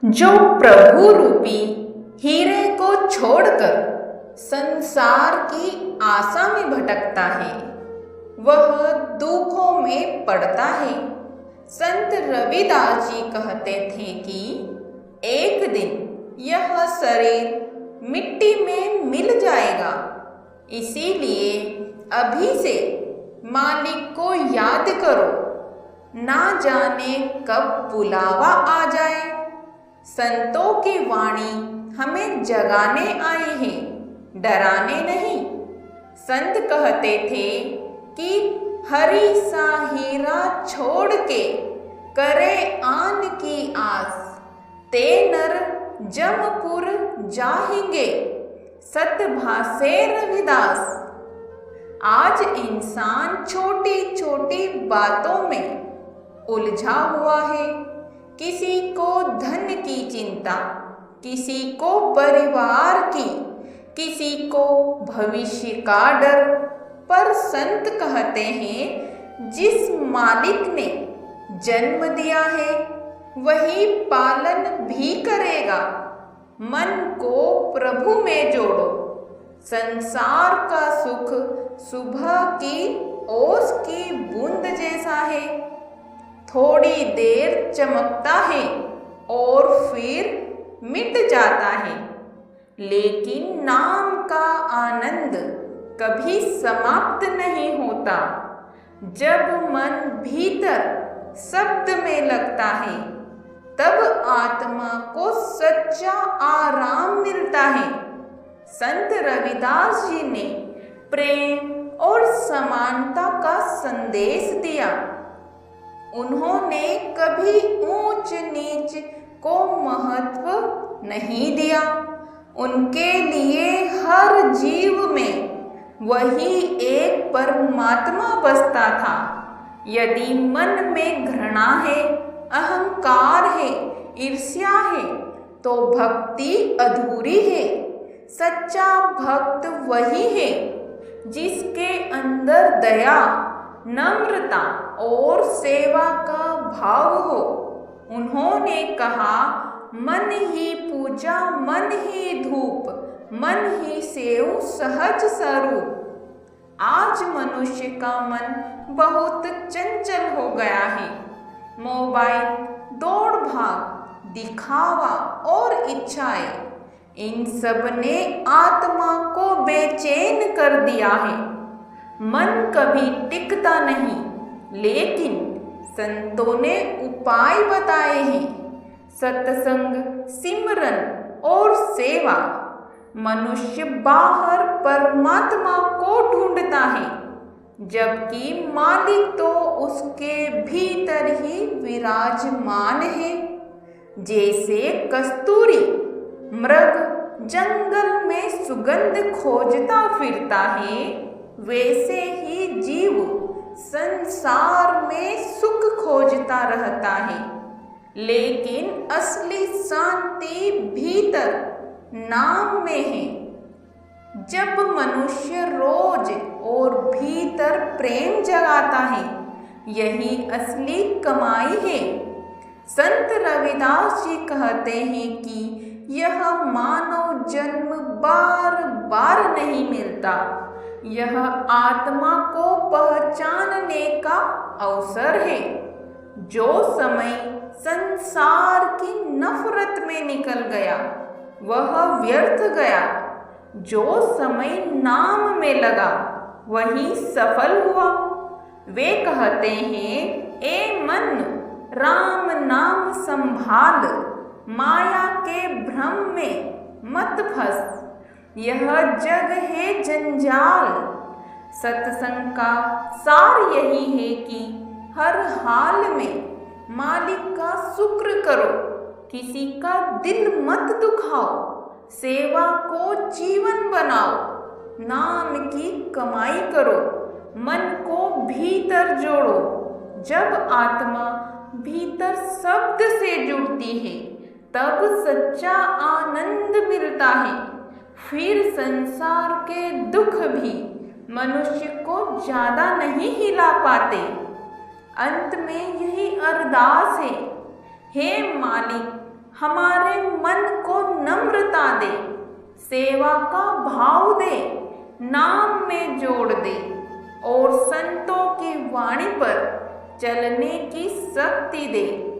जो प्रभु रूपी हीरे को छोड़कर संसार की आशा में भटकता है, वह दुखों में पड़ता है। संत रविदास जी कहते थे कि एक दिन यह शरीर मिट्टी में मिल जाएगा, इसीलिए अभी से मालिक को याद करो, ना जाने कब बुलावा आ जाए। संतों की वाणी हमें जगाने आई है, डराने नहीं। संत कहते थे कि हरी सा हीरा छोड़ के करे आन की आस, ते नर जमपुर जाहेंगे, सतभाषे रविदास। आज इंसान छोटी छोटी बातों में उलझा हुआ है। किसी को धन की चिंता, किसी को परिवार की, किसी को भविष्य का डर। पर संत कहते हैं जिस मालिक ने जन्म दिया है वही पालन भी करेगा। मन को प्रभु में जोड़ो। संसार का सुख सुबह की ओस की बूंद जैसा है, थोड़ी देर चमकता है और फिर मिट जाता है, लेकिन नाम का आनंद कभी समाप्त नहीं होता। जब मन भीतर शब्द में लगता है, तब आत्मा को सच्चा आराम मिलता है। संत रविदास जी ने प्रेम और समानता का संदेश दिया। उन्होंने कभी ऊंच नीच को महत्व नहीं दिया। उनके लिए हर जीव में वही एक परमात्मा बसता था। यदि मन में घृणा है, अहंकार है, ईर्ष्या है, तो भक्ति अधूरी है। सच्चा भक्त वही है जिसके अंदर दया, नम्रता और सेवा का भाव हो। उन्होंने कहा, मन ही पूजा, मन ही धूप, मन ही सेव सहज स्वरूप। आज मनुष्य का मन बहुत चंचल हो गया है। मोबाइल, दौड़ भाग, दिखावा और इच्छाएं, इन सब ने आत्मा को बेचैन कर दिया है। मन कभी टिकता नहीं, लेकिन संतों ने उपाय बताए हैं। सत्संग, सिमरन और सेवा। मनुष्य बाहर परमात्मा को ढूंढता है, जबकि मालिक तो उसके भीतर ही विराजमान है। जैसे कस्तूरी मृग जंगल में सुगंध खोजता फिरता है, वैसे ही जीव संसार में सुख खोजता रहता है। लेकिन असली शांति भीतर नाम में है। जब मनुष्य रोज और भीतर प्रेम जगाता है, यही असली कमाई है। संत रविदास जी कहते हैं कि यह मानव जन्म बार बार नहीं मिलता। यह आत्मा को पहचानने का अवसर है। जो समय संसार की नफरत में निकल गया, वह व्यर्थ गया। जो समय नाम में लगा, वही सफल हुआ। वे कहते हैं, ए मन, राम नाम संभाल, माया के भ्रम में मत फंस, यह जग है जंजाल। सत्संग का सार यही है कि हर हाल में मालिक का शुक्र करो, किसी का दिल मत दुखाओ, सेवा को जीवन बनाओ, नाम की कमाई करो, मन को भीतर जोड़ो। जब आत्मा भीतर शब्द से जुड़ती है, तब सच्चा आनंद मिलता है। फिर संसार के दुख भी मनुष्य को ज्यादा नहीं हिला पाते। अंत में यही अरदास है, हे मालिक, हमारे मन को नम्रता दे, सेवा का भाव दे, नाम में जोड़ दे और संतों की वाणी पर चलने की शक्ति दे।